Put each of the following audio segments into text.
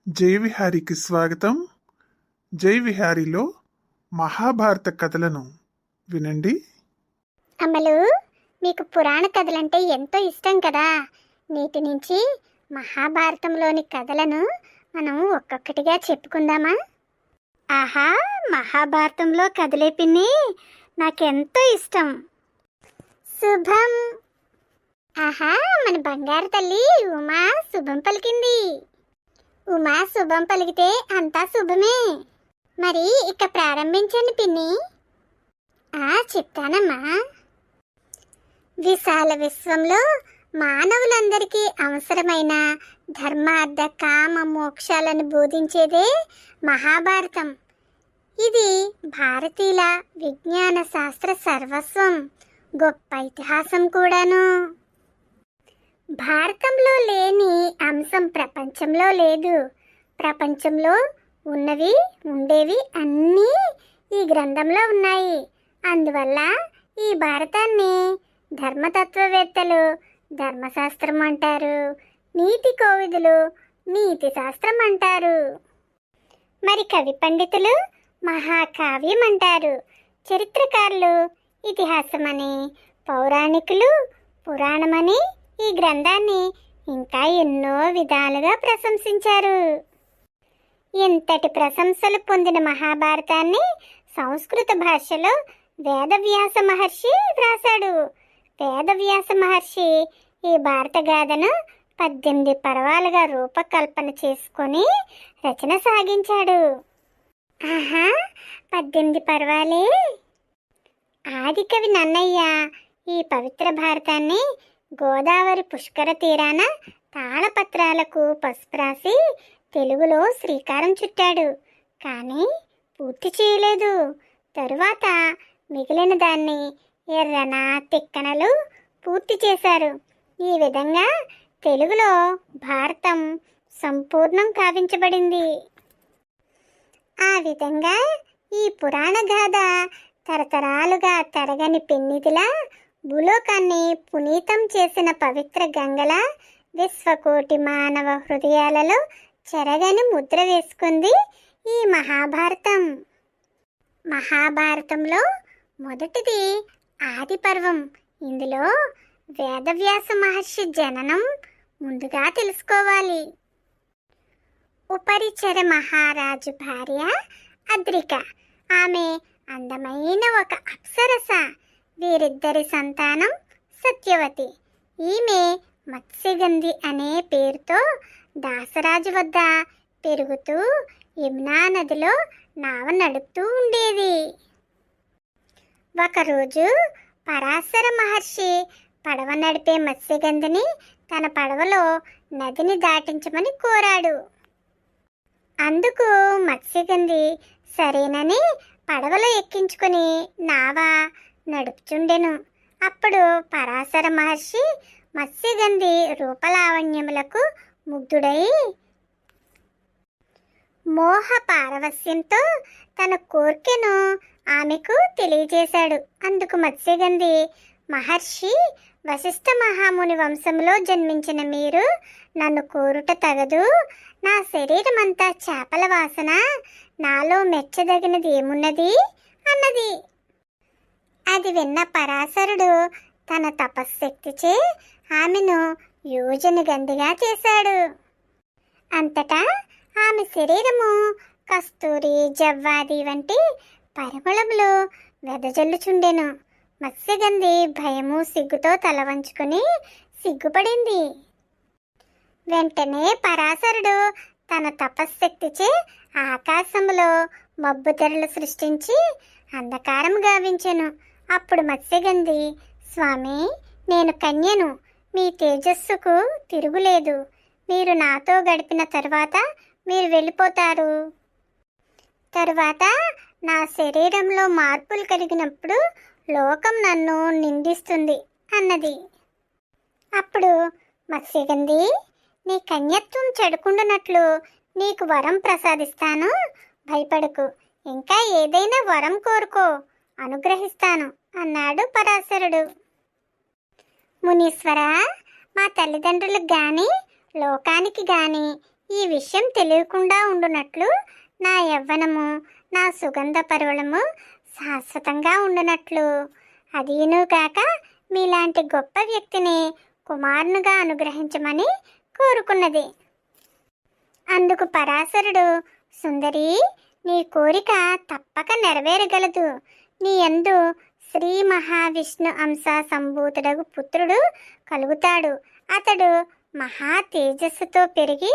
జై విహారికి స్వాగతం. జై విహారీలో మహాభారత కథలను వినండి. అమ్మలు, మీకు పురాణ కథలంటే ఎంతో ఇష్టం కదా. నేటి నుంచి మహాభారతంలోని కథలను మనం ఒక్కొక్కటిగా చెప్పుకుందామా? ఆహా, మహాభారతంలో కథలే పిన్ని, నాకెంతో ఇష్టం. శుభం. ఆహా, మన బంగారు తల్లి ఉమా శుభం పలికింది. ఉమా శుభం పలికితే అంతా శుభమే. మరి ఇక ప్రారంభించండి పిన్ని. చెప్తానమ్మా. విశాల విశ్వంలో మానవులందరికీ అవసరమైన ధర్మార్థ కామ మోక్షాలను బోధించేదే మహాభారతం. ఇది భారతీయుల విజ్ఞాన శాస్త్ర సర్వస్వం, గొప్ప ఇతిహాసం కూడాను. భారతంలో లేని అంశం ప్రపంచంలో లేదు. ప్రపంచంలో ఉన్నవి ఉండేవి అన్నీ ఈ గ్రంథంలో ఉన్నాయి. అందువల్ల ఈ భారతాన్ని ధర్మతత్వవేత్తలు ధర్మశాస్త్రం అంటారు, నీతి కోవిదులు నీతి శాస్త్రం అంటారు, మరి కవి పండితులు మహాకావ్యం అంటారు, చరిత్రకారులు ఇతిహాసమని, పౌరాణికులు పురాణమని ఈ గ్రంథాన్ని ఇంకా ఎన్నో విధాలుగా ప్రశంసించారు. ఇంతటి ప్రశంసలు పొందిన మహాభారతాన్ని సంస్కృత భాషలో వేదవ్యాస మహర్షి వ్రాసాడు. వేదవ్యాస మహర్షి ఈ భారత గాథను 18 పర్వాలుగా రూపకల్పన చేసుకొని రచన సాగించాడు. ఆహా, 18 పర్వాలే. ఆదికవి నన్నయ్య ఈ పవిత్ర భారతాన్ని గోదావరి పుష్కర తీరాన తాళపత్రాలకు పసుపు రాసి తెలుగులో శ్రీకారం చుట్టాడు. కానీ పూర్తి చేయలేదు. తరువాత మిగిలిన దాన్ని ఎర్రన తిక్కనలు పూర్తి చేశారు. ఈ విధంగా తెలుగులో భారతం సంపూర్ణం కావించబడింది. ఆ విధంగా ఈ పురాణ గాథ తరతరాలుగా తరగని పెన్నిదిలా, భూలోకాన్ని పునీతం చేసిన పవిత్ర గంగల విశ్వకోటి మానవ హృదయాలలో చెరగని ముద్ర వేసుకుంది ఈ మహాభారతం. మహాభారతంలో మొదటిది ఆది పర్వం. ఇందులో వేదవ్యాస మహర్షి జననం ముందుగా తెలుసుకోవాలి. ఉపరిచర మహారాజు భార్య అద్రిక. ఆమె అందమైన ఒక అప్సరస. వీరిద్దరి సంతానం సత్యవతి. ఈమె మత్స్యగంధి అనే పేరుతో దాసరాజు వద్ద పెరుగుతూ యమునా నదిలో నావ నడుపుతూ ఉండేది. ఒకరోజు పరాశర మహర్షి పడవ నడిపే మత్స్యగంధిని తన పడవలో నదిని దాటించమని కోరాడు. అందుకు మత్స్యగంధి సరేనని పడవలో ఎక్కించుకుని నావ నడుపుచుండెను. అప్పుడు పరాశర మహర్షి మత్స్యగంధి రూపలావణ్యములకు ముగ్ధుడై మోహ పారవస్యంతో తన కోర్కెను ఆమెకు తెలియజేశాడు. అందుకు మత్స్యగంధి, మహర్షి వశిష్ఠ మహాముని వంశంలో జన్మించిన మీరు నన్ను కోరుట తగదు. నా శరీరమంతా చేపల వాసన, నాలో మెచ్చదగినది ఏమున్నది అన్నది. అది విన్న పరాశరుడు తన తపశ్శక్తిచే ఆమెను యోజన గంధిగా చేశాడు. అంతటా ఆమె శరీరము కస్తూరి, జవ్వాది వంటి పరిమళములు వెదజల్లుచుండెను. మత్స్యగంధి భయము సిగ్గుతో తల వంచుకుని సిగ్గుపడింది. వెంటనే పరాశరుడు తన తపశ్శక్తిచే ఆకాశములో మబ్బు తెరలు సృష్టించి అంధకారం గావించెను. అప్పుడు మత్స్యగంధి, స్వామి, నేను కన్యను, మీ తేజస్సుకు తిరుగులేదు. మీరు నాతో గడిపిన తర్వాత మీరు వెళ్ళిపోతారు. తరువాత నా శరీరంలో మార్పులు కలిగినప్పుడు లోకం నన్ను నిందిస్తుంది అన్నది. అప్పుడు మత్స్యగంధి, నీ కన్యత్వం చెడుకుండునట్లు నీకు వరం ప్రసాదిస్తాను, భయపడకు. ఇంకా ఏదైనా వరం కోరుకో, అనుగ్రహిస్తాను అన్నాడు పరాశరుడు. మునీశ్వర, మా తల్లిదండ్రులకు గాని లోకానికి గాని ఈ విషయం తెలియకుండా ఉండునట్లు నా యవ్వనము నా సుగంధ పరువళము శాశ్వతంగా ఉండునట్లు అదీను కాక మీలాంటి గొప్ప వ్యక్తిని కుమారునిగా అనుగ్రహించమని కోరుకున్నది. అందుకు పరాశరుడు, సుందరి, నీ కోరిక తప్పక నెరవేరగలదు. నీ యందు శ్రీ మహావిష్ణు అంశ సంభూతుడగు పుత్రుడు కలుగుతాడు. అతడు మహా తేజస్సుతో పెరిగి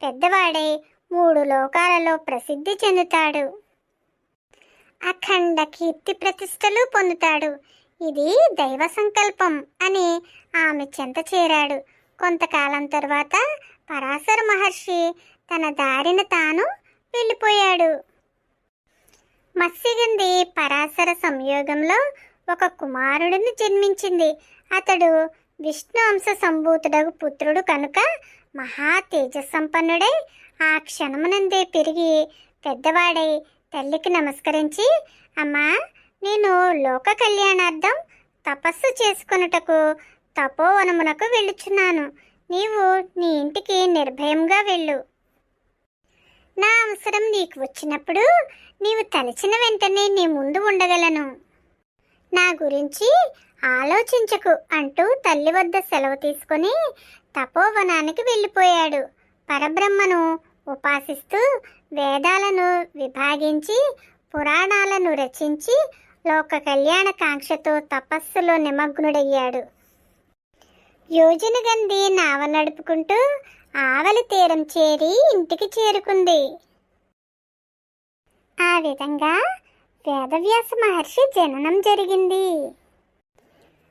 పెద్దవాడై 3 లోకాలలో ప్రసిద్ధి చెందుతాడు. అఖండ కీర్తి ప్రతిష్టలు పొందుతాడు. ఇది దైవ సంకల్పం అని ఆమె చెంత చేరాడు. కొంతకాలం తర్వాత పరాశర మహర్షి తన దారిన తాను వెళ్ళిపోయాడు. మత్స్యగంధి పరాశర సంయోగంలో ఒక కుమారుడిని జన్మించింది. అతడు విష్ణు అంశ సంభూతుడగు పుత్రుడు కనుక మహా తేజసంపన్నుడై ఆ క్షణమునందే పెరిగి పెద్దవాడై తల్లికి నమస్కరించి, అమ్మా, నేను లోక కళ్యాణార్థం తపస్సు చేసుకొనుటకు తపోవనమునకు వెళ్ళుచున్నాను. నీవు నీ ఇంటికి నిర్భయంగా వెళ్ళు. నా అవసరం నీకు వచ్చినప్పుడు నీవు తలచిన వెంటనే నీ ముందు ఉండగలను. నా గురించి ఆలోచించకు అంటూ తల్లి వద్ద సెలవు తీసుకొని తపోవనానికి వెళ్ళిపోయాడు. పరబ్రహ్మను ఉపాసిస్తూ వేదాలను విభాగించి పురాణాలను రచించి లోక కళ్యాణ కాంక్షతో తపస్సులో నిమగ్నుడయ్యాడు. యోజనగంధి నావ నడుపుకుంటూ ఆవలి తీరం చేరి ఇంటికి చేరుకుంది. ఆ విధంగా వేదవ్యాస మహర్షి జననం జరిగింది.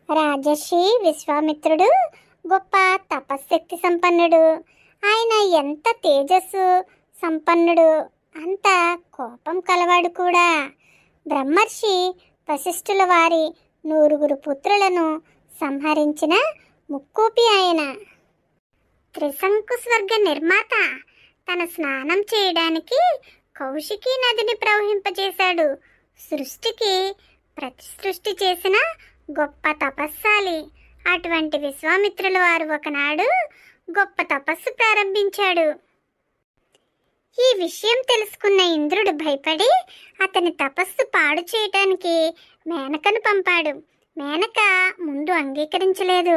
రాజర్షి విశ్వామిత్రుడు గొప్ప తపశ్శక్తి సంపన్నుడు. ఆయన ఎంత తేజస్సు సంపన్నుడు, అంత కోపం కలవాడు కూడా. బ్రహ్మర్షి వశిష్ఠుల వారి 9 పుత్రులను సంహరించిన ముక్కోపి ఆయన. త్రిశంకు స్వర్గ నిర్మాత తన స్నానం చేయడానికి కౌశికీ నదిని ప్రవహింపజేశాడు. సృష్టికి ప్రతిసృష్టి చేసిన గొప్ప తపస్సాలి. అటువంటి విశ్వామిత్రుల వారు ఒకనాడు గొప్ప తపస్సు ప్రారంభించాడు. ఈ విషయం తెలుసుకున్న ఇంద్రుడు భయపడి అతని తపస్సు పాడు చేయటానికి మేనకను పంపాడు. మేనక ముందు అంగీకరించలేదు.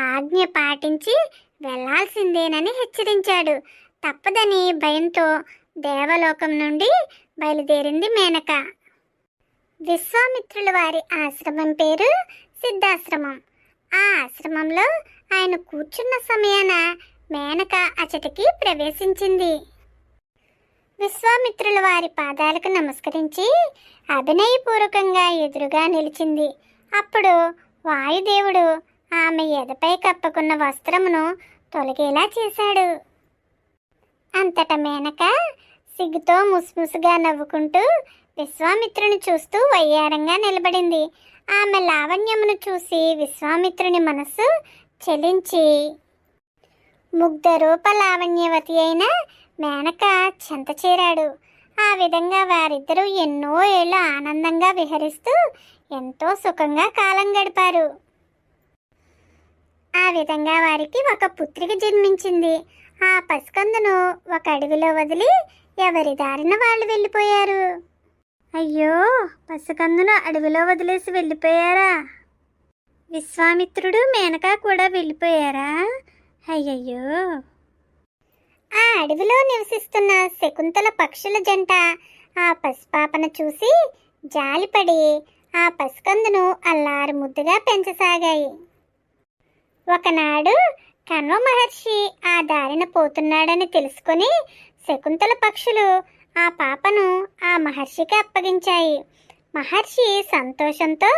ఆజ్ఞ పాటించి వెళ్లాల్సిందేనని హెచ్చరించాడు. తప్పదని భయంతో దేవలోకం నుండి బయలుదేరింది మేనక. విశ్వామిత్రుల వారి ఆశ్రమం పేరు సిద్ధాశ్రమం. ఆ ఆశ్రమంలో ఆయన కూర్చున్న సమయాన మేనక అచటికి ప్రవేశించింది. విశ్వామిత్రుల వారి పాదాలకు నమస్కరించి అభినయపూర్వకంగా ఎదురుగా నిలిచింది. అప్పుడు వాయుదేవుడు ఆమె ఎదపై కప్పుకున్న వస్త్రమును తొలగేలా చేశాడు. అంతటా మేనక సిగ్గుతో ముసుముసుగా నవ్వుకుంటూ విశ్వామిత్రుని చూస్తూ వయ్యారంగా నిలబడింది. ఆమె లావణ్యమును చూసి విశ్వామిత్రుని మనస్సు చెలించి ముగ్ధ రూప లావణ్యవతి అయిన మేనక చెంత చేరాడు. ఆ విధంగా వారిద్దరూ ఎన్నో ఏళ్ళు ఆనందంగా విహరిస్తూ ఎంతో సుఖంగా కాలం గడిపారు. ఆ విధంగా వారికి ఒక పుత్రిక జన్మించింది. ఆ పసికందును ఒక అడవిలో వదిలి ఎవరి దారిన వాళ్ళు వెళ్ళిపోయారు. అయ్యో, పసికందును అడవిలో వదిలేసి వెళ్ళిపోయారా? విశ్వామిత్రుడు మేనక కూడా వెళ్ళిపోయారా? అయ్యయ్యో. ఆ అడవిలో నివసిస్తున్న శకుంతల పక్షుల జంట ఆ పసిపాపను చూసి జాలిపడి ఆ పసికందును అల్లారు ముద్దుగా పెంచసాగాయి. ఒకనాడు కణ్వ మహర్షి ఆ దారిన పోతున్నాడని తెలుసుకొని శకుంతల పక్షులు ఆ పాపను ఆ మహర్షికి అప్పగించాయి. మహర్షి సంతోషంతో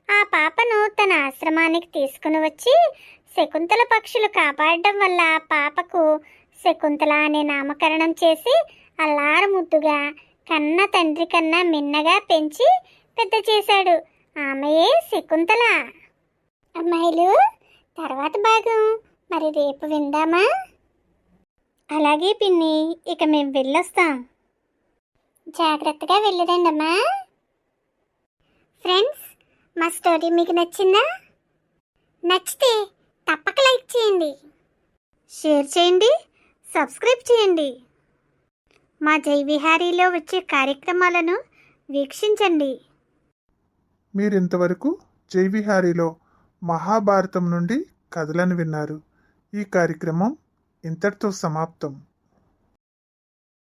ఆ పాపను తన ఆశ్రమానికి తీసుకుని వచ్చి శకుంతల పక్షులు కాపాడడం వల్ల పాపకు శకుంతల అనే నామకరణం చేసి అల్లారు ముద్దుగా కన్న తండ్రి కన్నా మిన్నగా పెంచి పెద్ద చేశాడు. ఆమెయే శకుంతల. అమ్మాయిలు, తర్వాత భాగం మరి రేపు విందామా? అలాగే పిన్ని, ఇక మేము వెళ్ళొస్తాం. జాగ్రత్తగా వెళ్ళిరండమ్మా. ఫ్రెండ్స్, మా స్టోరీ మీకు నచ్చిందా? నచ్చితే తప్పక లైక్ చేయండి, షేర్ చేయండి, సబ్స్క్రైబ్ చేయండి. మా జై విహారీలో వచ్చే కార్యక్రమాలను వీక్షించండి. మీరింతవరకు జై విహారీలో మహాభారతం నుండి కథలను విన్నారు. ఈ కార్యక్రమం ఇంతటితో సమాప్తం.